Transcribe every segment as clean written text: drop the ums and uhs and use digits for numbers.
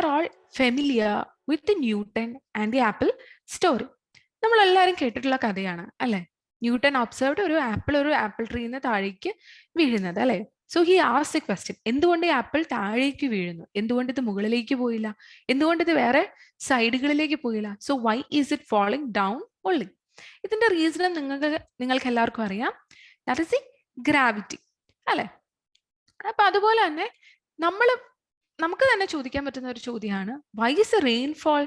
are all familiar with the Newton and the apple story. നമ്മളെല്ലാവരും കേട്ടിട്ടുള്ള കഥയാണ് അല്ലെ? ന്യൂട്ടൺ ഒബ്സർവ്ഡ് ഒരു ആപ്പിൾ ട്രീന്ന് താഴേക്ക് വീഴുന്നത് അല്ലെ? So he asked A question, എന്തുകൊണ്ട് ഈ ആപ്പിൾ താഴേക്ക് വീഴുന്നു? എന്തുകൊണ്ട് ഇത് മുകളിലേക്ക് പോയില്ല? എന്തുകൊണ്ട് ഇത് വേറെ സൈഡുകളിലേക്ക് പോയില്ല? So why is it falling down only? ഇതിന്റെ റീസൺ നിങ്ങൾക്ക് എല്ലാവർക്കും അറിയാം. ദാറ്റ് ഇസ് ദി ഗ്രാവിറ്റി അല്ലെ? അപ്പൊ അതുപോലെ തന്നെ നമുക്ക് തന്നെ ചോദിക്കാൻ പറ്റുന്ന ഒരു ചോദ്യമാണ്, why is a rainfall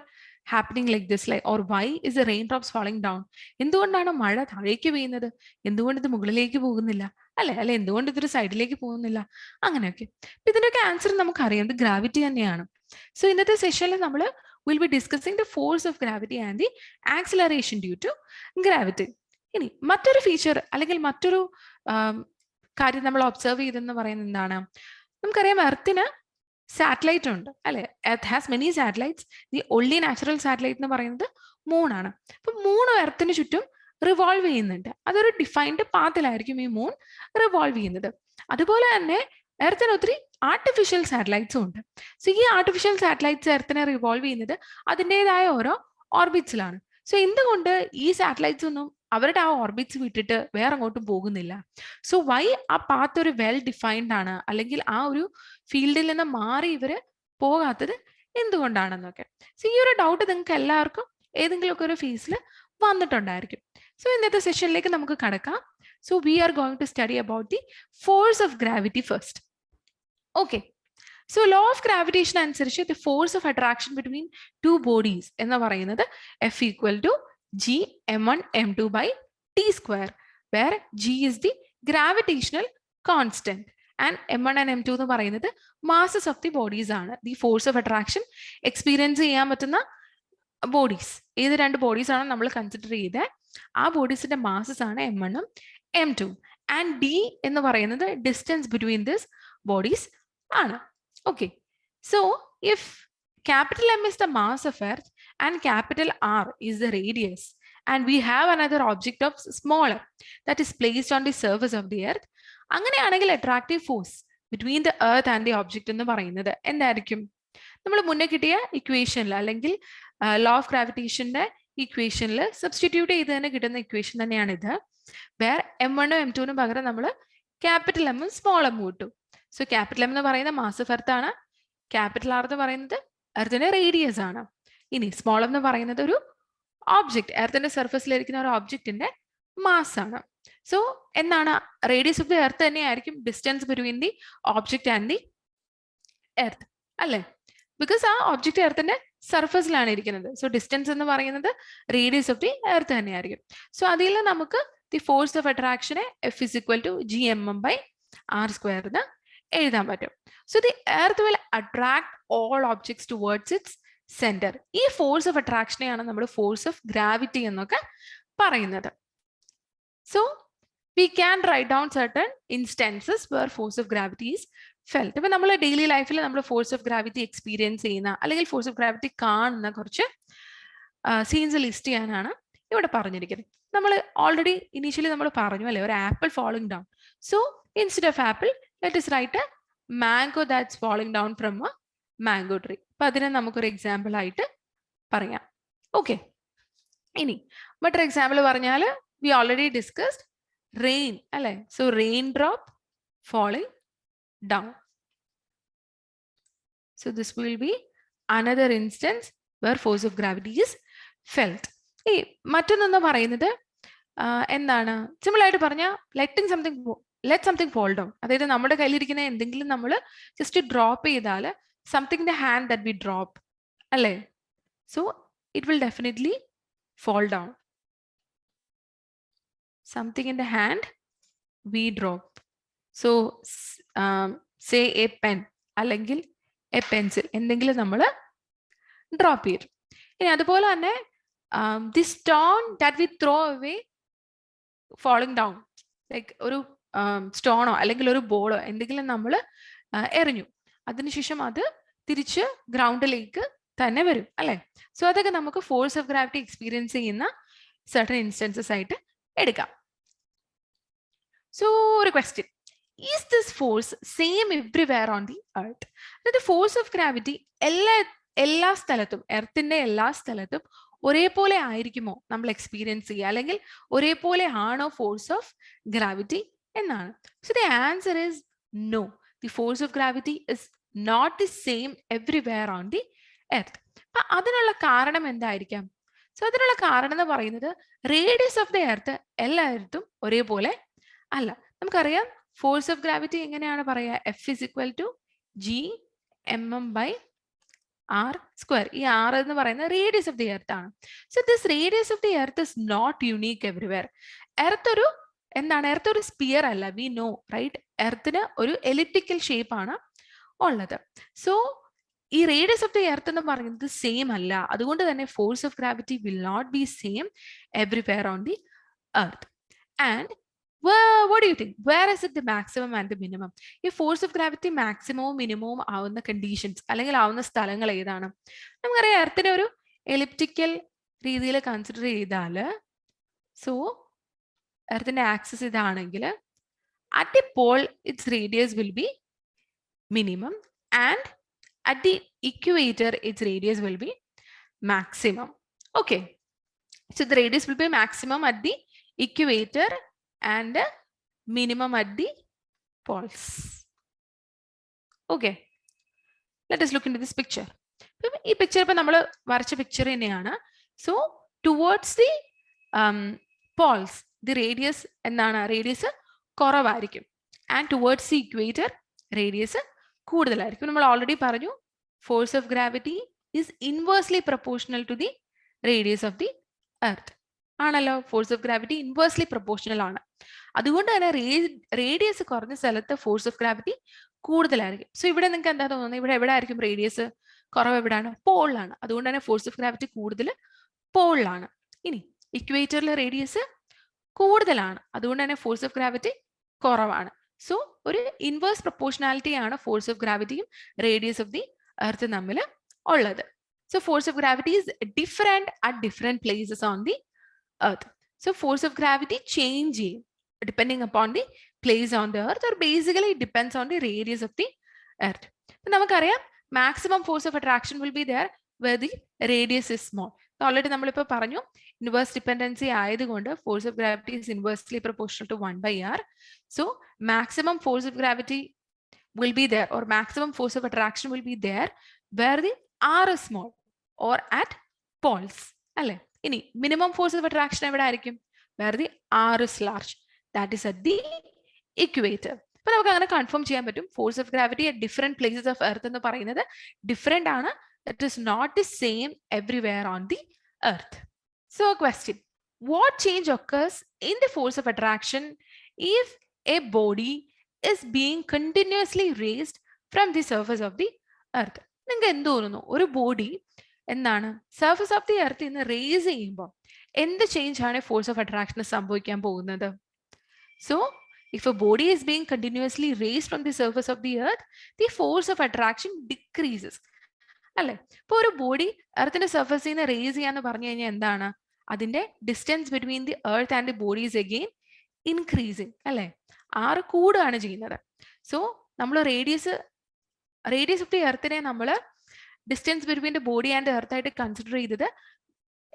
happening like this, like or why is a rain drops falling down? എന്തുകൊണ്ടാണ് മഴ താഴേക്ക് പെയ്യുന്നത്? എന്തുകൊണ്ട് ഇത് മുകളിലേക്ക് പോകുന്നില്ല അല്ലെ എന്തുകൊണ്ട് ഇതൊരു സൈഡിലേക്ക് പോകുന്നില്ല? അങ്ങനെയൊക്കെ ഇതിന്റെയൊക്കെ ആൻസർ നമുക്കറിയാം, ഇത് ഗ്രാവിറ്റി തന്നെയാണ്. സോ ഇന്നത്തെ സെഷനിൽ നമ്മൾ will be discussing the force of gravity and the acceleration due to gravity. ഇനി മറ്റൊരു ഫീച്ചർ അല്ലെങ്കിൽ മറ്റൊരു കാര്യം നമ്മൾ ഒബ്സർവ് ചെയ്തെന്ന് പറയുന്നത് എന്താണ്? നമുക്കറിയാം എർത്തിന് സാറ്റലൈറ്റ് ഉണ്ട് അല്ലെ? Earth has many satellites. The only natural satellite എന്ന് പറയുന്നത് മൂണാണ്. അപ്പൊ മൂൺ എർത്തിന് ചുറ്റും റിവോൾവ് ചെയ്യുന്നുണ്ട്. അതൊരു ഡിഫൈൻഡ് പാത്തിലായിരിക്കും ഈ മൂൺ റിവോൾവ് ചെയ്യുന്നത്. അതുപോലെ തന്നെ എർത്തിന് ഒത്തിരി ആർട്ടിഫിഷ്യൽ സാറ്റലൈറ്റ്സും ഉണ്ട്. സോ ഈ ആർട്ടിഫിഷ്യൽ സാറ്റലൈറ്റ്സ് എർത്തിനെ റിവോൾവ് ചെയ്യുന്നത് അതിൻ്റെതായ ഓരോ ഓർബിറ്റ്സിലാണ്. സോ എന്തുകൊണ്ട് ഈ സാറ്റലൈറ്റ്സ് ഒന്നും അവരുടെ ആ ഓർബിറ്റ്സ് വിട്ടിട്ട് വേറെ അങ്ങോട്ടും പോകുന്നില്ല? സോ വൈ ആ പാത്ത് ഒരു വെൽ ഡിഫൈൻഡ് ആണ്, അല്ലെങ്കിൽ ആ ഒരു ഫീൽഡിൽ നിന്ന് മാറി ഇവര് പോകാത്തത് എന്തുകൊണ്ടാണെന്നൊക്കെ. സോ ഈ ഒരു ഡൗട്ട് നിങ്ങൾക്ക് എല്ലാവർക്കും ഏതെങ്കിലുമൊക്കെ ഒരു ഫേസിൽ വന്നിട്ടുണ്ടായിരിക്കും. സോ ഇന്നത്തെ സെഷനിലേക്ക് നമുക്ക് കടക്കാം. So we are going to study about the force of gravity first. Okay, so law of gravitation അനുസരിച്ച് the force of attraction between two bodies എന്ന് പറയുന്നത് F equal to G m1 m2 by t square, where G is the gravitational constant and m1 and m2 എന്ന് പറയുന്നത് masses of the bodies ആണ്. The force of attraction experience ചെയ്യാൻ പറ്റുന്ന bodies ഏത് രണ്ട് bodies ആണ് നമ്മൾ കൺസിഡർ ചെയ്തത്? ആ ബോഡീസിന്റെ മാസസ് ആണ് m1 ഉം m2 ആൻഡ് d എന്ന് പറയുന്നത് ഡിസ്റ്റൻസ് ബിറ്റ്വീൻ ദിസ് ബോഡീസ് ആണ്. Okay, so if capital M is the mass of Earth and capital R is the radius, and we have another object of smaller that is placed on the surface of the Earth, അങ്ങനെയാണെങ്കിൽ attractive force between the Earth and the object എന്ന് പറയുന്നത് എന്തായിരിക്കും? നമ്മൾ മുന്നേ കിട്ടിയ ഇക്വേഷനിൽ അല്ലെങ്കിൽ law of ഗ്രാവിറ്റേഷന്റെ ഇക്വേഷനിൽ സബ്സ്റ്റിറ്റ്യൂട്ട് ചെയ്ത് തന്നെ കിട്ടുന്ന ഇക്വേഷൻ തന്നെയാണ് ഇത്. വേറെ m1 m2 പകരം നമ്മൾ ക്യാപിറ്റൽ എമ്മും സ്മോൾ എമ്മും ഇട്ടു. സോ ക്യാപിറ്റൽ എം എന്ന് പറയുന്ന മാസ് ഓഫ് എർത്ത് ആണ്, ക്യാപിറ്റൽ ആർ എന്ന് പറയുന്നത് എർത്തിന്റെ റേഡിയസ് ആണ്. ഇനി സ്മോൾ എന്ന് പറയുന്നത് ഒരു ഓബ്ജക്റ്റ്, എർത്തിന്റെ സർഫസിലിരിക്കുന്ന ഒരു ഓബ്ജക്റ്റിന്റെ മാസ് ആണ്. സോ എന്താണ്? റേഡിയസ് ഓഫ് ദി എർത്ത് തന്നെയായിരിക്കും distance between the object and the earth അല്ലേ? ബിക്കോസ് ആ ഓബ്ജക്റ്റ് എർത്തിന്റെ സർഫസിലാണ് ഇരിക്കുന്നത്. സോ ഡിസ്റ്റൻസ് എന്ന് പറയുന്നത് റേഡിയസ് ഓഫ് ദി എർത്ത് തന്നെയായിരിക്കും. സോ അതിൽ നമുക്ക് ദി ഫോഴ്സ് ഓഫ് അട്രാക്ഷനെ F is equal to Gmm by R square എന്ന് എഴുതാൻ പറ്റും. So the earth will attract all objects towards its center. ഈ ഫോഴ്സ് ഓഫ് അട്രാക്ഷനെയാണ് നമ്മൾ ഫോഴ്സ് ഓഫ് ഗ്രാവിറ്റി എന്നൊക്കെ പറയുന്നത്. So we can write down certain instances where force of gravity is felt. ഇപ്പൊ നമ്മൾ daily ലൈഫിൽ നമ്മൾ ഫോഴ്സ് ഓഫ് ഗ്രാവിറ്റി എക്സ്പീരിയൻസ് ചെയ്യുന്ന അല്ലെങ്കിൽ ഫോഴ്സ് ഓഫ് ഗ്രാവിറ്റി കാണുന്ന കുറച്ച് സീൻസ് ലിസ്റ്റ് ചെയ്യാനാണ് ഇവിടെ പറഞ്ഞിരിക്കുന്നത്. നമ്മൾ ഓൾറെഡി ഇനീഷ്യലി നമ്മൾ പറഞ്ഞു അല്ലെ, ഒരു apple falling down. So instead of apple, let us write a mango that's falling down from a mango tree. അപ്പൊ അതിനെ നമുക്കൊരു എക്സാമ്പിൾ ആയിട്ട് പറയാം. ഓക്കെ, ഇനി മറ്റൊരു എക്സാമ്പിൾ പറഞ്ഞാൽ വി ഓൾറെഡി ഡിസ്കസ്ഡ് റെയിൻ അല്ലെ. So rain drop falling down. So this will be another instance where force of gravity is felt. ഈ മറ്റൊന്നെന്ന് പറയുന്നത് എന്താണ്? സിമ്പിൾ ആയിട്ട് പറഞ്ഞാൽ let something fall down. അതായത് നമ്മുടെ കയ്യിലിരിക്കുന്ന എന്തെങ്കിലും നമ്മൾ ജസ്റ്റ് ഡ്രോപ്പ് ചെയ്താൽ something the hand that we drop അല്ലേ, so it will definitely fall down. Something in the hand we drop. So say a pen അല്ലെങ്കിൽ എ പെൻസിൽ എന്തെങ്കിലും നമ്മൾ ഡ്രോപ്പ് ചെയ്തു. ഇനി അതുപോലെ തന്നെ the stone that we throw away falling down, like ഒരു സ്റ്റോണോ അല്ലെങ്കിൽ ഒരു ബോളോ എന്തെങ്കിലും നമ്മൾ എറിഞ്ഞു, അതിനുശേഷം അത് തിരിച്ച് ഗ്രൗണ്ടിലേക്ക് തന്നെ വരും അല്ലെ. സോ അതൊക്കെ നമുക്ക് ഫോഴ്സ് ഓഫ് ഗ്രാവിറ്റി എക്സ്പീരിയൻസ് ചെയ്യുന്ന സർട്ടൻ ഇൻസ്റ്റൻസസ് ആയിട്ട് എടുക്കാം. സോ ഒരു question, is this force same everywhere on the earth? അതായത് ഫോഴ്സ് ഓഫ് ഗ്രാവിറ്റി എല്ലാ സ്ഥലത്തും എർത്തിന്റെ എല്ലാ സ്ഥലത്തും ഒരേപോലെ ആയിരിക്കുമോ നമ്മൾ എക്സ്പീരിയൻസ് ചെയ്യുക, അല്ലെങ്കിൽ ഒരേപോലെ ആണോ ഫോഴ്സ് ഓഫ് ഗ്രാവിറ്റി എന്നാണ്. So the answer is no. The force of gravity is not the same everywhere on the earth. അപ്പൊ അതിനുള്ള കാരണം എന്തായിരിക്കാം? സോ അതിനുള്ള കാരണം എന്ന് പറയുന്നത് റേഡിയസ് ഓഫ് ദി എർത്ത് എല്ലായിടത്തും ഒരേപോലെ അല്ല. നമുക്കറിയാം ഫോഴ്സ് ഓഫ് ഗ്രാവിറ്റി എങ്ങനെയാണ് പറയുക? F is equal to G M M by R square. ഈ ആർ എന്ന് പറയുന്നത് റേഡിയസ് ഓഫ് ദി എർത്ത് ആണ്. So this radius of the earth is not unique everywhere. Earth ഒരു എന്താണ്? എർത്ത് ഒരു സ്പിയർ അല്ല. We know right? എർത്തിന് ഒരു elliptical shape ആണ് ഉള്ളത്. സോ ഈ റേഡിയസ് ഓഫ് ദി എർത്ത് എന്ന് പറയുന്നത് സെയിം അല്ല. അതുകൊണ്ട് തന്നെ force of gravity will not be same everywhere on the earth. And what do you think? Where is it the maximum and the minimum? ഈ force of gravity മാക്സിമവും മിനിമവും ആവുന്ന conditions അല്ലെങ്കിൽ ആവുന്ന സ്ഥലങ്ങൾ ഏതാണ്? നമുക്കറിയാം എർത്തിനെ ഒരു എലിപ്റ്റിക്കൽ രീതിയിൽ കൺസിഡർ ചെയ്താൽ, സോ എർത്തിന്റെ ആക്സിസ് ഇതാണെങ്കിൽ at the pole its radius will be minimum and at the equator its radius will be maximum. Okay, so the radius will be maximum at the equator and minimum at the poles. Okay, let us look into this picture. ഈ picture ഇപ്പൊ നമ്മൾ വരച്ച picture തന്നെയാണ്. So towards the poles the radius എന്താണ്? Radius കുറവായിരിക്കും. And towards the equator radius കൂടുതലായിരിക്കും. നമ്മൾ already പറഞ്ഞു force of gravity is inversely proportional to the radius of the earth ആണല്ലോ. Force of gravity inversely proportional ആണ്. അതുകൊണ്ട് തന്നെ റേഡിയസ് കുറഞ്ഞ സ്ഥലത്ത് ഫോഴ്സ് ഓഫ് ഗ്രാവിറ്റി കൂടുതലായിരിക്കും. സോ ഇവിടെ നിങ്ങൾക്ക് എന്താ തോന്നുന്നത്? ഇവിടെ എവിടെ ആയിരിക്കും റേഡിയസ് കുറവ്? എവിടെയാണ്? പോളിലാണ്. അതുകൊണ്ട് തന്നെ ഫോഴ്സ് ഓഫ് ഗ്രാവിറ്റി കൂടുതൽ പോളിലാണ്. ഇനി ഇക്വേറ്ററിൽ റേഡിയസ് കൂടുതലാണ്. അതുകൊണ്ട് തന്നെ ഫോഴ്സ് ഓഫ് ഗ്രാവിറ്റി കുറവാണ്. സോ ഒരു ഇൻവേഴ്സ് പ്രൊപ്പോർഷണാലിറ്റി ആണ് ഫോഴ്സ് ഓഫ് ഗ്രാവിറ്റിയും റേഡിയസ് ഓഫ് ദി എർത്ത് തമ്മിൽ ഉള്ളത്. So force of gravity is different at different places on the earth. So force of gravity change depending upon the place on the earth, or basically it depends on the radius of the earth. നമുക്കറിയാം maximum force of attraction will be there where the radius is small. Already നമ്മളിപ്പോൾ പറഞ്ഞു inverse dependency ആയതുകൊണ്ട് force of gravity is inversely proportional to 1 by r. So maximum force of gravity will be there, or maximum force of attraction will be there where the r is small or at poles. അല്ലേ? ഇനി minimum force of attraction എവിടെ ആയിരിക്കും? Where the R is large, that is at the equator. അപ്പൊ നമുക്ക് അങ്ങനെ confirm ചെയ്യാൻ പറ്റും force of gravity at different places of earth എന്ന് പറയുന്നത് ഡിഫറെന്റ് ആണ്. It is not the same everywhere on the earth. So question, what change occurs in the force of attraction if a body is being continuously raised from the surface of the earth? നിങ്ങൾക്ക് എന്ത് തോന്നുന്നു? ഒരു body എന്താണ് surface of the earth ഇന്ന് raise ചെയ്യുമ്പോൾ എന്ത് change ആണ് force of അട്രാക്ഷന് സംഭവിക്കാൻ പോകുന്നത്? So if a body is being continuously raised from the surface of the earth, the force of attraction decreases. അല്ലെ? ഇപ്പൊ ഒരു ബോഡി എർത്തിന്റെ സർഫസിൽ നിന്ന് റേസ് ചെയ്യാന്ന് പറഞ്ഞു കഴിഞ്ഞാൽ എന്താണ്? അതിന്റെ distance between the earth and the body is again increasing. അല്ലെ? ആറ് കൂടുകയാണ് ചെയ്യുന്നത്. സോ നമ്മൾ റേഡിയസ് ഓഫ് ദി എർത്തിനെ നമ്മൾ distance between the body and earth ആയിട്ട് കൺസിഡർ ചെയ്തത്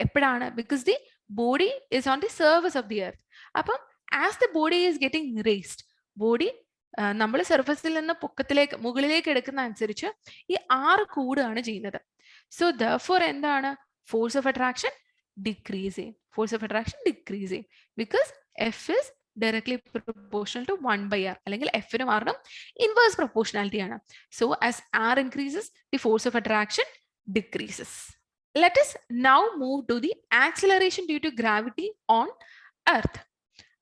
എപ്പോഴാണ്? Because the body is on the surface of the earth. അപ്പം as the body is getting raised, body നമ്മൾ സർഫസിൽ നിന്ന് മുകളിലേക്ക് എടുക്കുന്ന അനുസരിച്ച് ഈ ആറ് കൂടുകയാണ് ചെയ്യുന്നത്. സോ ദർഫോർ എന്താണ്? Force of attraction decreasing. Force of attraction decreasing because F is directly proportional to 1 by r, അല്ലെങ്കിൽ f നും r നും inverse proportionality ആണ്. So as r increases, the force of attraction decreases. Let us now move to the acceleration due to gravity on earth.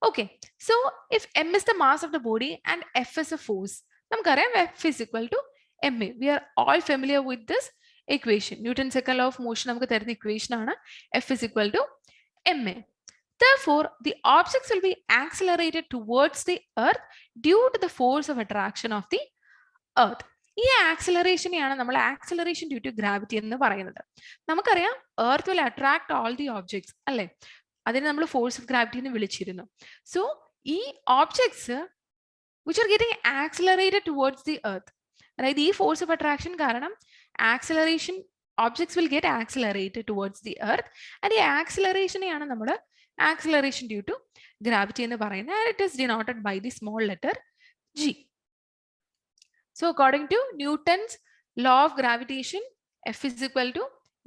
Okay, so if m is the mass of the body and f is a force, നമുക്കറിയാം f is equal to ma. We are all familiar with this equation. Newton's second law of motion നമുക്ക് തരുന്ന equation ആണ് f is equal to ma. Therefore, the objects will be accelerated towards the earth due to the force of attraction of the earth. ഈ ആക്സിലറേഷനെയാണ് നമ്മൾ acceleration due to gravity എന്ന് പറയുന്നത്. നമുക്കറിയാം earth will attract all the objects, അല്ലെ? അതിനെ നമ്മൾ force of gravity എന്ന് വിളിച്ചിരുന്നു. സോ ഈ objects which are getting accelerated towards the earth, അതായത് ഈ ഫോഴ്സ് ഓഫ് അട്രാക്ഷൻ കാരണം acceleration objects will get accelerated towards the earth, and the acceleration ആണ് നമ്മൾ acceleration due to gravity എന്ന് പറയുന്നത്, and it is denoted by the small letter g. So according to Newton's law of gravitation, F is equal to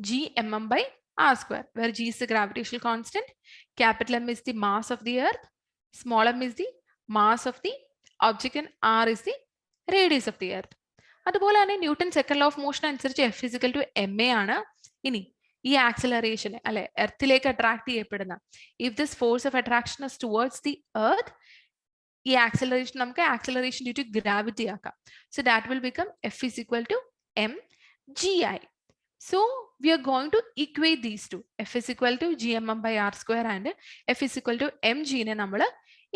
g mm by r square, where g is the gravitational constant, capital M is the mass of the earth, small m is the mass of the object, and r is the radius of the earth. അതുപോലെ തന്നെ Newton second law of motion അനുസരിച്ച് F is equal to m a ആണ്. ഇനി ഈ acceleration അല്ലെ എർത്തിലേക്ക് attract ചെയ്യപ്പെടുന്ന, if this force of attraction is towards the earth, ഈ ആക്സിലറേഷൻ നമുക്ക് ആക്സിലറേഷൻ ഡ്യൂ ടു ഗ്രാവിറ്റി ആക്കാം. So that will become F is equal to m g ഐ. So we are going to equate these two. F is equal to gmm by r square and F is equal to mg നെ നമ്മൾ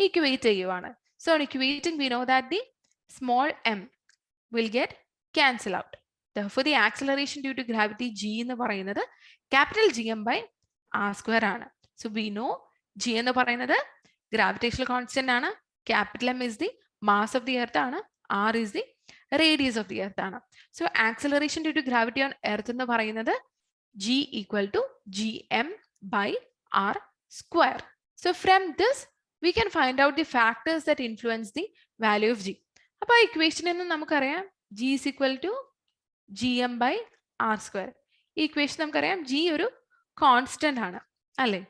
equate ചെയ്യുവാണ്. So on equating we know that the small m will get cancel out. Therefore the acceleration due to gravity g എന്ന് പറയുന്നത് capital Gm by r square ആണ്. So we know g എന്ന് പറയുന്നത് gravitational constant ആണ്, capital M is the mass of the earth ആണ്, r is the radius of the earth ആണ്. So acceleration due to gravity on earth എന്ന് പറയുന്നത് g equal to gm by r square. So from this we can find out the factors that influence the value of g. അപ്പോൾ ഇക്വേഷനിൽ നിന്ന് നമുക്കറിയാം g is equal to gm by r square. ഈ equation നമുക്കറിയാം g ഒരു constant ആണ് അല്ലേ.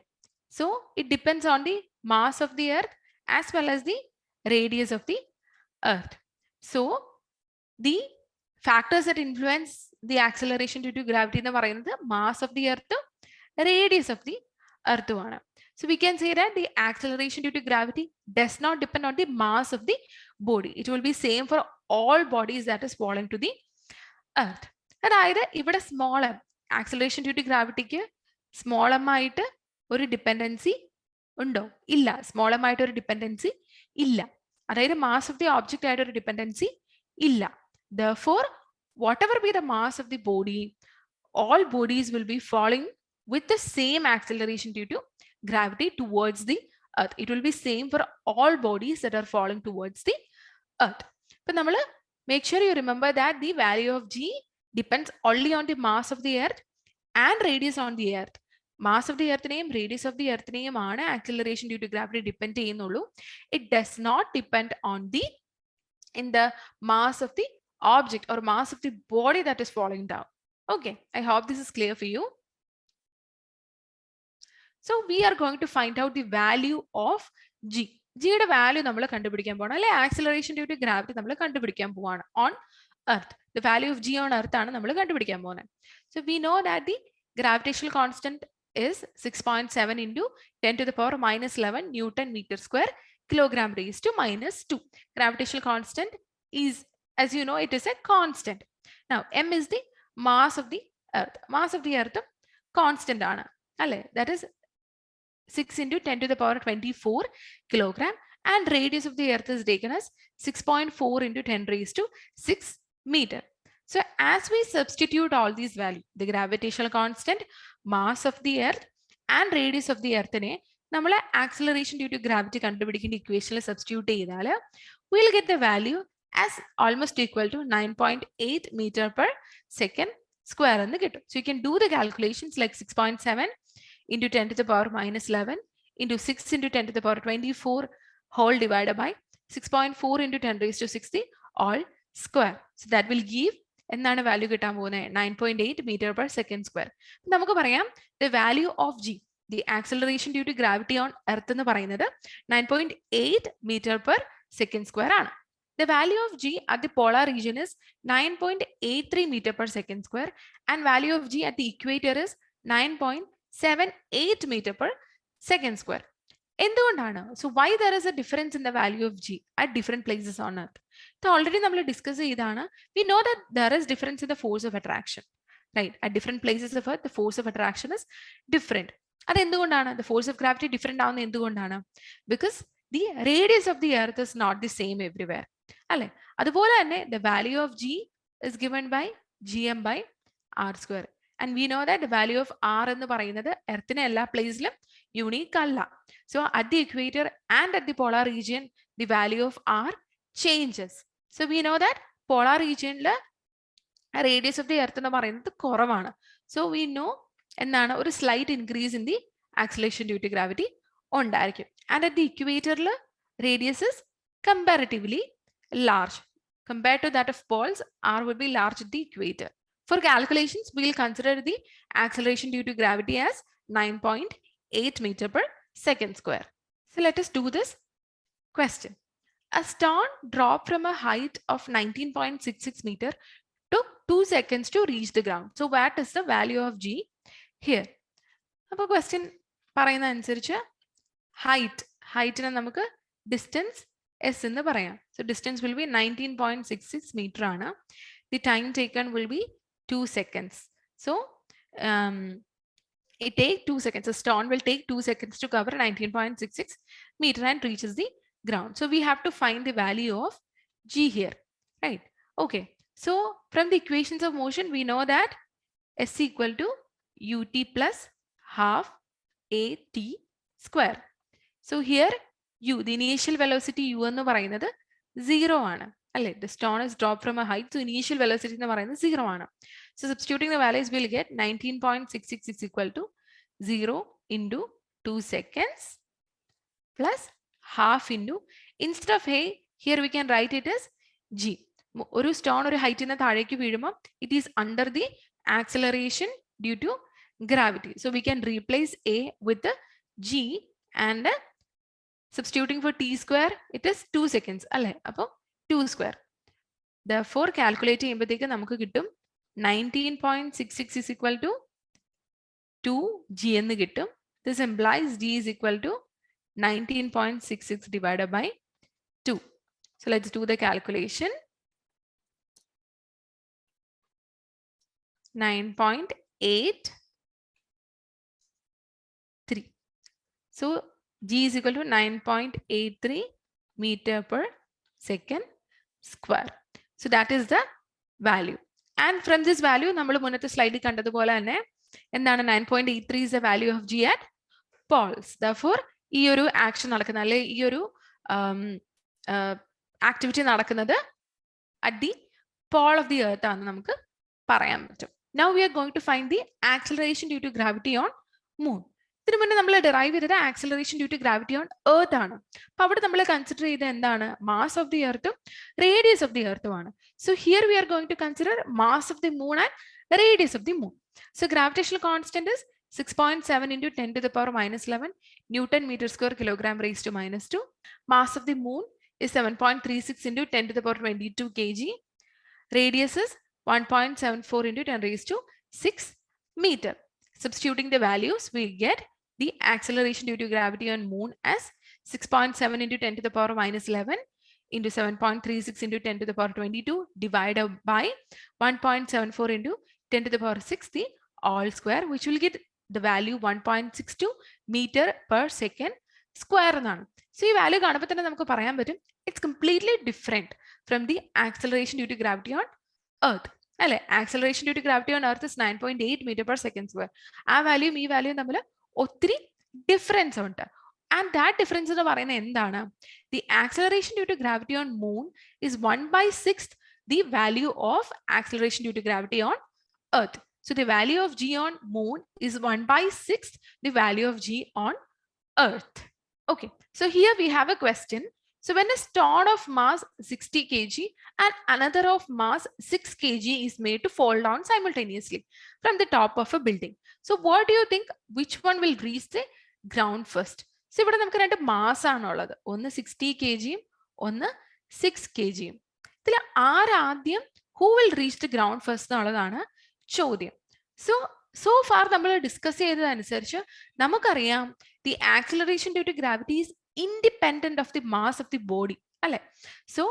So it depends on the mass of the earth as well as the radius of the earth. So the factors that influence the acceleration due to gravity എന്ന് പറയുന്നത് mass of the earth, radius of the earth ആണ്. So we can say that the acceleration due to gravity does not depend on the mass of the body. It will be same for all bodies that is falling to the earth. അതായത് ഇവിടെ small m, acceleration due to ഗ്രാവിറ്റിക്ക് small m ആയിട്ട് ഒരു dependency ഉണ്ടോ? ഇല്ല. Small m ആയിട്ട് ഒരു dependency ഇല്ല. അതായത് മാസ് ഓഫ് ദി ഓബ്ജക്റ്റ് ആയിട്ട് ഒരു ഡിപ്പെൻഡൻസി ഇല്ല. Therefore, whatever be the mass of the body, all bodies will be falling with the same acceleration due to gravity towards the earth. It will be same for all bodies that are falling towards the earth. But nammal make sure you remember that the value of g depends only on the mass of the earth and radius on the earth. Mass of the earth name, radius of the earth name aanu acceleration due to gravity depend cheyyunnullu. It does not depend on the mass of the object or mass of the body that is falling down. Okay, I hope this is clear for you. So we are going to find out the value of g. G യുടെ value നമ്മൾ കണ്ടുപിടിക്കാൻ പോവാണ് അല്ലെ. Acceleration due to gravity നമ്മൾ കണ്ടുപിടിക്കാൻ പോവാണ് on earth. The value of G on earth ആണ് നമ്മൾ കണ്ടുപിടിക്കാൻ പോകുന്നത്. So we know that the gravitational constant is 6.7 into 10 to the power minus 11 Newton meter square kilogram raised to minus 2. Gravitational constant is, as you know, it is a constant. Now m is the mass of the earth. Mass of the earth constant ആണ് അല്ലേ. That is 6 into 10 to the power 24 kilogram, and radius of the earth is taken as 6.4 into 10 raised to 6 meter. So as we substitute all these values, the gravitational constant, mass of the earth and radius of the earth ne നമ്മൾ acceleration due to gravity കണ്ടുപിടിക്കേണ്ട ഇക്വേഷനിൽ substitute ചെയ്താൽ we'll get the value as almost equal to 9.8 meter per second square എന്ന് കിട്ടും. So you can do the calculations like 6.7 into 10 to the power minus 11 into 6 into 10 to the power 24 whole divided by 6.4 into 10 raised to 60 all square. So that will give എന്താണ് value കിട്ടാൻ പോകുന്നത്? 9.8 meter per second square. നമുക്ക് പറയാം the value of g, the acceleration due to gravity on earth എന്ന് പറയുന്നത് 9.8 meter per second square ആണ്. The value of g at the polar region is 9.83 meter per second square, and value of g at the equator is 9.78 meter per second square. എന്തുകൊണ്ടാണ്? So why there is a difference in the value of g at different places on earth? ഇത് already നമ്മൾ discuss ചെയ്താണ്. We know that there is difference in the force of attraction, right? At different places of earth the force of attraction is different. അത് എന്തുകൊണ്ടാണ്? The force of gravity different ആവുന്നത് എന്തുകൊണ്ടാണ്? Because the radius of the earth is not the same everywhere. അല്ലേ? അതുപോലെ തന്നെ the value of g is given by gm by r square, and we know that the value of r എന്ന് പറയുന്നത് എർത്തിനെ എല്ലാ പ്ലേസിലും unique അല്ല. So at the equator and at the polar region the value of r changes. So we know that polar region radius of the earth എന്ന് പറയുന്നത് കുറവാണ്. So we know എന്താണ് ഒരു slight increase in the acceleration due to gravity ഉണ്ടായിരിക്കും. And at the equator radius is comparatively large compared to that of poles. R will be large at the equator. For calculations, we will consider the acceleration due to gravity as 9.8 meter per second square. So let us do this question. A stone dropped from a height of 19.66 meter took 2 seconds to reach the ground. So what is the value of G here? അപ്പോൾ question പറയുന്ന അനുസരിച്ച് ഹൈറ്റിനെ നമുക്ക് distance S എന്ന് പറയാം. So distance will be 19.66 meter ആണ്. The time taken will be 2 seconds. So it takes 2 seconds. A stone will take 2 seconds to cover 19.66 meter and reaches the ground. So we have to find the value of G here, right? Okay. So from the equations of motion, we know that S equal to ut plus half at square. So here u, the initial velocity u എന്ന് പറയുന്നത് 0 ആണ് അല്ലേ? The stone is dropped from a height, so initial velocity എന്ന് പറയുന്നത് 0 ആണ്. So substituting the values, we'll get 19.66 is equal to 0 into 2 seconds plus half into, instead of a, here we can write it as g. ഒരു stone ഒരു ഹൈറ്റിന് താഴേക്ക് വീഴുമ്പോൾ it is under the acceleration due to gravity. So we can replace a with the g and substituting for t square, it is 2 seconds അല്ലേ? അപ്പോൾ 2 square. Therefore calculate ചെയ്യുമ്പോഴത്തേക്ക് നമുക്ക് കിട്ടും 19.66 is equal to 2g എന്ന് കിട്ടും. This implies g is equal to 19.66 divided by 2. So let's do the calculation. 9.83. So G is equal to 9.83 meter per second square. So that is the value. And from this value, നമ്മൾ മുന്നത്തെ സ്ലൈഡിൽ കണ്ടതുപോലെ തന്നെ എന്താണ് 9.83 is the value of G at poles. Therefore, ഈ ഒരു action നടക്കുന്ന അല്ലെ ഈ ഒരു ആക്ടിവിറ്റി നടക്കുന്നത് at the pole of the earth ആണെന്ന് നമുക്ക് പറയാൻ പറ്റും. Now we are going to find the acceleration due to gravity on moon. ഇതിനു മുന്നേ നമ്മൾ ഡിറൈവ് ചെയ്തത് acceleration due to gravity on earth ആണ്. അപ്പൊ അവിടെ നമ്മൾ കൺസിഡർ ചെയ്ത എന്താണ്? മാസ് ഓഫ് ദി എർത്തും റേഡിയസ് ഓഫ് ദി എർത്തും ആണ്. So here we are going to consider mass of the moon and radius of the moon. So gravitational constant is 6.7 into 10 to the power minus 11 Newton meter square kilogram raised to minus 2. Mass of the moon is 7.36 into 10 to the power 22 kg. Radius is 1.74 into 10 raised to 6 meter. Substituting the values, we get the acceleration due to gravity on moon as 6.7 into 10 to the power minus 11 into 7.36 into 10 to the power 22 divided by 1.74 into 10 to the power 6, the all square, which will get the value 1.62 meter per second square. So ഈ value കാണുമ്പോൾ തന്നെ നമുക്ക് പറയാൻ പറ്റും it's completely different from the acceleration due to gravity on earth. അല്ലെ? acceleration due to gravity on earth is 9.8 meter per second square. ആ വാല്യൂയും ഈ വാല്യൂയും തമ്മിൽ ഒത്തിരി ഡിഫറൻസ് ഉണ്ട്. ആൻഡ് ദാറ്റ് ഡിഫറൻസ് എന്ന് പറയുന്നത് എന്താണ്? The acceleration due to gravity on moon is 1/6 the value of acceleration due to gravity on earth. So the value of g on moon is 1/6 the value of g on earth. Okay, so here we have a question. So when a stone of mass 60 kg and another of mass 6 kg is made to fall down simultaneously from the top of a building. So what do you think, which one will reach the ground first? So ഇവിടെ നമുക്ക് രണ്ട് mass ആണുള്ളത്, ഒന്ന് 60 kg ഒന്ന് 6 kg. ഇതിൽ ആരാദ്യം who will reach the ground first എന്നുള്ളതാണ് ചോദ്യം. So far നമ്മൾ ഡിസ്കസ് ചെയ്തതനുസരിച്ച് നമുക്കറിയാം the acceleration due to gravity is independent of the mass of the body അല്ലെ? So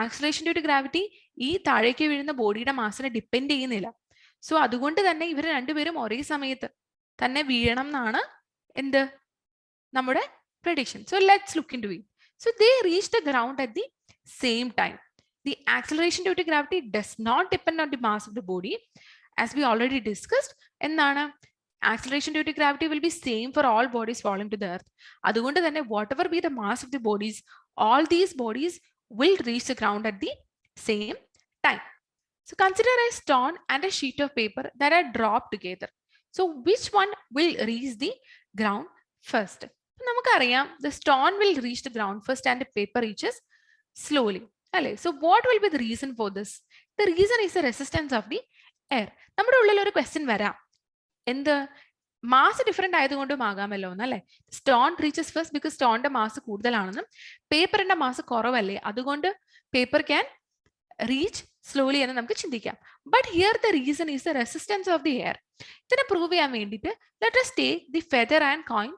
acceleration due to gravity ഈ താഴേക്ക് വീഴുന്ന ബോഡിയുടെ മാസിനെ ഡിപ്പെൻഡ് ചെയ്യുന്നില്ല. സോ അതുകൊണ്ട് തന്നെ ഇവർ രണ്ടുപേരും ഒരേ സമയത്ത് തന്നെ വീഴണം എന്നാണ് എന്ത് നമ്മുടെ prediction. So let's look into it. So they reach the ground at the same time. The acceleration due to gravity does not depend on the mass of the body. As we already discussed, എന്താണ്? Acceleration due to gravity will be same for all bodies falling to the earth. അതുകൊണ്ട് തന്നെ whatever be the mass of the bodies, all these bodies will reach the ground at the same time. So consider a stone and a sheet of paper that are dropped together. So which one will reach the ground first? നമുക്കറിയാം the stone will reach the ground first and the paper reaches slowly. അല്ലേ? So what will be the reason for this? The reason is the resistance of the air. നമ്മുടെ ഉള്ളിൽ ഒരു question വരാം. എന്ത് mass different ആയതുകൊണ്ടും ആകാമല്ലോ എന്നല്ലേ. Stone reaches first because സ്റ്റോണിന്റെ മാസ് കൂടുതലാണെന്നും പേപ്പറിന്റെ മാസ് കുറവല്ലേ, അതുകൊണ്ട് പേപ്പർ ക്യാൻ റീച്ച് സ്ലോലി എന്ന് നമുക്ക് ചിന്തിക്കാം. But here the reason is the resistance of the air. ഇതിനെ പ്രൂവ് ചെയ്യാൻ വേണ്ടിയിട്ട് let us take the feather and coin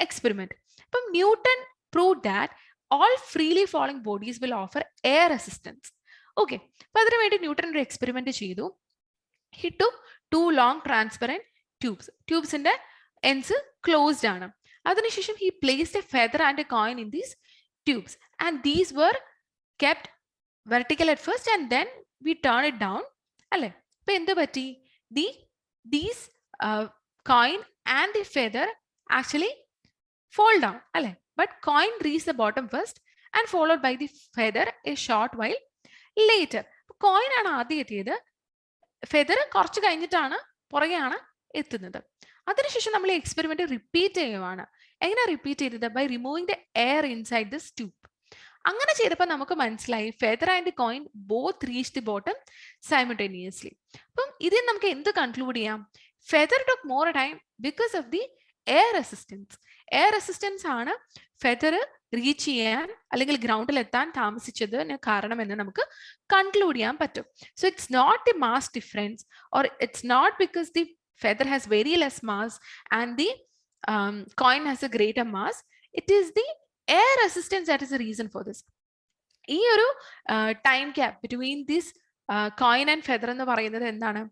experiment. അപ്പം newton proved that all freely falling bodies will offer air resistance. Okay, അപ്പൊ അതിനു വേണ്ടി newton ഒരു experiment ചെയ്തു. He took two long transparent tubes. ട്യൂബ്സിന്റെ എൻഡ്സ് ക്ലോസ്ഡ് ആണ്. അതിനുശേഷം he placed a feather and a coin in these tubes and these were kept vertical at first and then we turn it down. അല്ലേ? അപ്പൊ എന്ത് പറ്റി? These coin and the feather actually fall down. അല്ലേ? But coin reached the bottom first and followed by the feather a short while later. coin ആണ് ആദ്യം എത്തിയത്, feather കുറച്ച് കഴിഞ്ഞിട്ടാണ് പുറകെയാണ് എത്തുന്നത്. അതിനുശേഷം നമ്മൾ ഈ എക്സ്പെരിമെന്റ് റിപ്പീറ്റ് ചെയ്യുവാണ്. എങ്ങനെ റിപ്പീറ്റ് ചെയ്തത്? By removing the air inside the tube. അങ്ങനെ ചെയ്തപ്പോൾ നമുക്ക് മനസ്സിലായി feather and coin both reach the bottom simultaneously. അപ്പം ഇതിൽ നമുക്ക് എന്ത് കൺക്ലൂഡ് ചെയ്യാം? Feather took more time because of the air resistance. Air resistance ആണ് ഫെദർ റീച്ച് ചെയ്യാൻ അല്ലെങ്കിൽ ഗ്രൗണ്ടിൽ എത്താൻ താമസിച്ചതിന് കാരണം എന്ന് നമുക്ക് കൺക്ലൂഡ് ചെയ്യാൻ പറ്റും. So it's not the mass difference or it's not because the feather has very less mass and the coin has a greater mass. It is the air resistance that is a reason for this. ഈ ഒരു time gap between this coin and feather എന്ന് പറയുന്നത് എന്താണ്?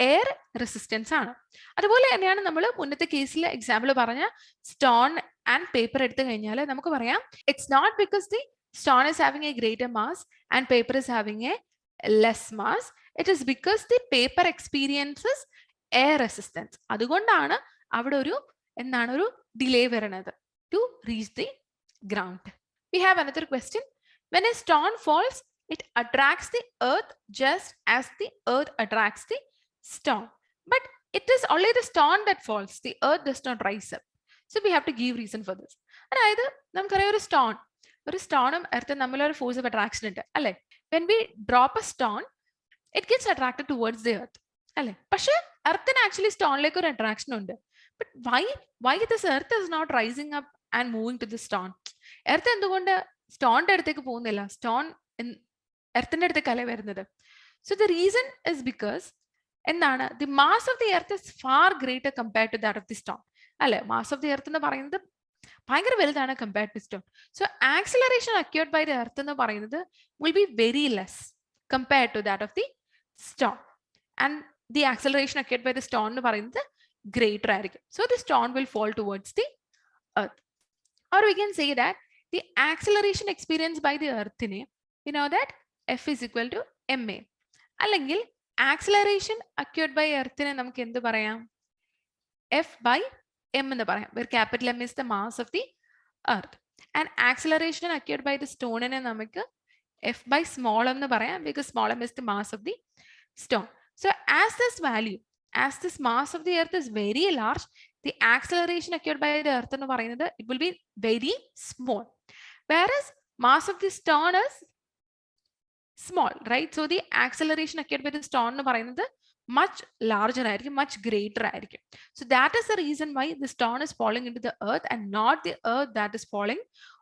Air resistance ആണ്. അതുപോലെ തന്നെയാണ് നമ്മൾ മുന്നത്തെ കേസിൽ എക്സാമ്പിൾ പറഞ്ഞ സ്റ്റോൺ ആൻഡ് പേപ്പർ എടുത്തു കഴിഞ്ഞാൽ നമുക്ക് പറയാം it's not because the stone is having a greater mass and paper is having a less mass. It is because the paper experiences air resistance. അതുകൊണ്ടാണ് അവിടെ ഒരു എന്താണ് ഒരു ഡിലേ വരുന്നത് to reach the ground. We have another question. When a stone falls, it attracts the earth just as the earth attracts the stone. But it is only the stone that falls. The earth does not rise up. So we have to give reason for this. അതായത് നമുക്കറിയാം ഒരു സ്റ്റോണും എർത്തും തമ്മിൽ ഒരു force of attraction ഉണ്ട് അല്ലെ. When we drop a stone, it gets attracted towards the earth അല്ലെ. പക്ഷെ എർത്തിന് actually സ്റ്റോണിലേക്ക് ഒരു അട്രാക്ഷൻ ഉണ്ട്. But why this earth is not rising up and moving to the stone? Earth എന്തുകൊണ്ട് സ്റ്റോണിന്റെ അടുത്തേക്ക് പോകുന്നില്ല? സ്റ്റോൺ എർത്തിന്റെ അടുത്തേക്കല്ലേ വരുന്നത്. So the reason is because എന്താണ്? The mass of the earth is far greater compared to that of the stone അല്ലെ. Mass of the earth എന്ന് പറയുന്നത് ഭയങ്കര വലുതാണ് compared to stone. So acceleration occurred by the earth എന്ന് പറയുന്നത് will be very less compared to that of the stone and the acceleration occurred by the stone എന്ന് പറയുന്നത് greater ആയിരിക്കും. So the stone will fall towards the earth. Or we can say that the acceleration experienced by the earth ne, you know that F is equal to ma. അല്ലെങ്കിൽ acceleration occurred by earth ne നമുക്ക് എന്ത് പറയാം? F by m എന്ന് പറയാം, where capital M is the mass of the earth. And acceleration occurred by the stone ne നമുക്ക് F by small m എന്ന് പറയാം, because small m is the mass of the stone. So as this mass of the earth is very large, the acceleration occurred by the earth എന്ന് പറയുന്നത് it will be very small, whereas mass of the stone is small, right? So the acceleration occurred by the stone എന്ന് പറയുന്നത് much larger ആയിരിക്കും, much greater ആയിരിക്കും. So that is the reason why the stone is falling into the earth and not the earth that is falling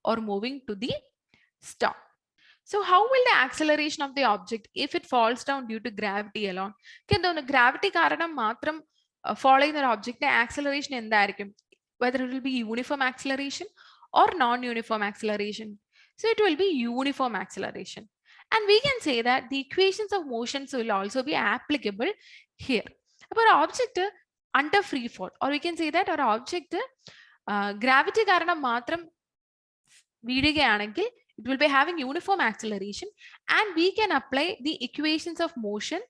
or moving to the stone. So how will the acceleration of the object if it falls down due to gravity alone? എന്താണ് gravity കാരണം മാത്രം follow ചെയ്യുന്ന ഒരു ഒബ്ജക്റ്റിന്റെ acceleration എന്തായിരിക്കും? Whether it will be uniform acceleration or non-uniform acceleration. So it will be uniform acceleration. And we can say that the equations of motions will also be applicable here. അപ്പോൾ ഒരു object under free fall, or we can say that ഒരു object gravity കാരണം മാത്രം വീഴുകയാണെങ്കിൽ it will be having uniform acceleration, and we can apply the equations of motion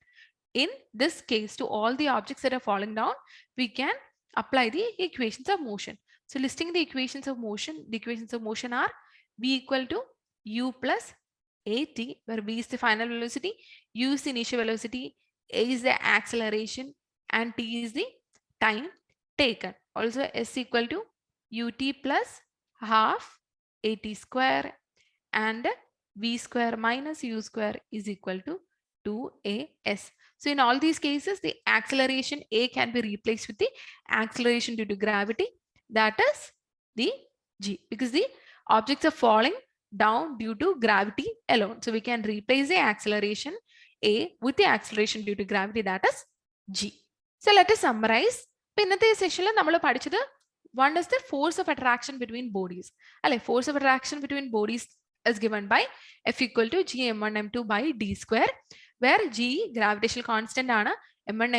in this case to all the objects that are falling down. We can apply the equations of motion. So listing the equations of motion, the equations of motion are v equal to u plus at, where v is the final velocity, U is the initial velocity, A is the acceleration, and T is the time taken. Also S equal to ut plus half at square, and v square minus u square is equal to 2as. So in all these cases, the acceleration A can be replaced with the acceleration due to gravity, that is the g, because the objects are falling down due to gravity alone. So we can replace the acceleration A with the acceleration due to gravity, that is g. So let us summarize. ഇന്നത്തെ സെഷനിൽ നമ്മൾ പഠിച്ചത്, one is the force of attraction between bodies. അല്ലെ, force of attraction between bodies is given by F equal to g m1 m2 by d square, where g gravitational constant ആണ്, m1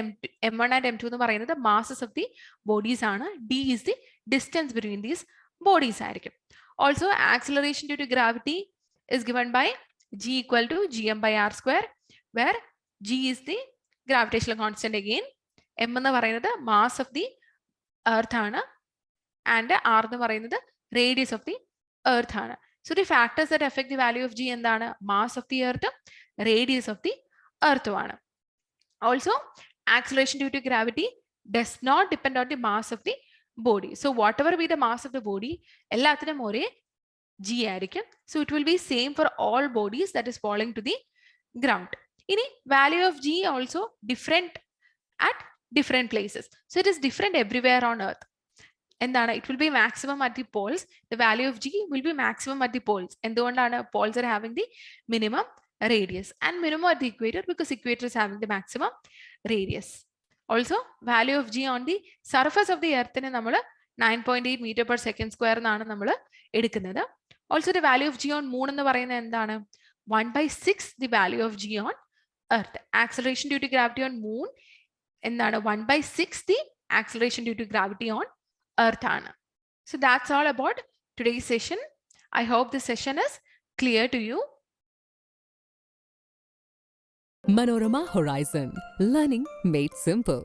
and m2 എന്ന് പറയുന്നത് masses of the bodies ആണ്, d is the distance between these bodies ആയിരിക്കും. Also acceleration due to gravity is given by g equal to gm by r square, where g is the gravitational constant again, m എന്ന് പറയുന്നത് mass of the earth ആണ്, and r എന്ന് പറയുന്നത് radius of the earth ആണ്. So the factors that affect the value of g എന്താണ്? Mass of the earth, radius of the earth ആണ്. Also acceleration due to gravity does not depend on the mass of the body. So whatever be the mass of the body, എല്ലാത്തിനും ഒരേ g ആയിരിക്കും. So it will be same for all bodies that is falling to the ground. ഇനി value of g also different at different places. So it is different everywhere on earth. എന്താണ്? It will be maximum at the poles. The value of g will be maximum at the poles. എന്തുകൊണ്ടാണ്? Poles are having the minimum radius, and minimum at the equator because equator is having the maximum radius. Also value of g on the surface of the earth നെ നമ്മൾ 9.8 meter per second square എന്നാണ് നമ്മൾ എടുക്കുന്നത്. Also the value of g on moon എന്ന് പറയുന്നത് എന്താണ്? 1/6 the value of g on earth. Acceleration due to gravity on moon എന്താണ്? 1/6 the acceleration due to gravity on earth ആണ്. So that's all about today's session. I hope this session is clear to you. Manorama Horizon, learning made simple.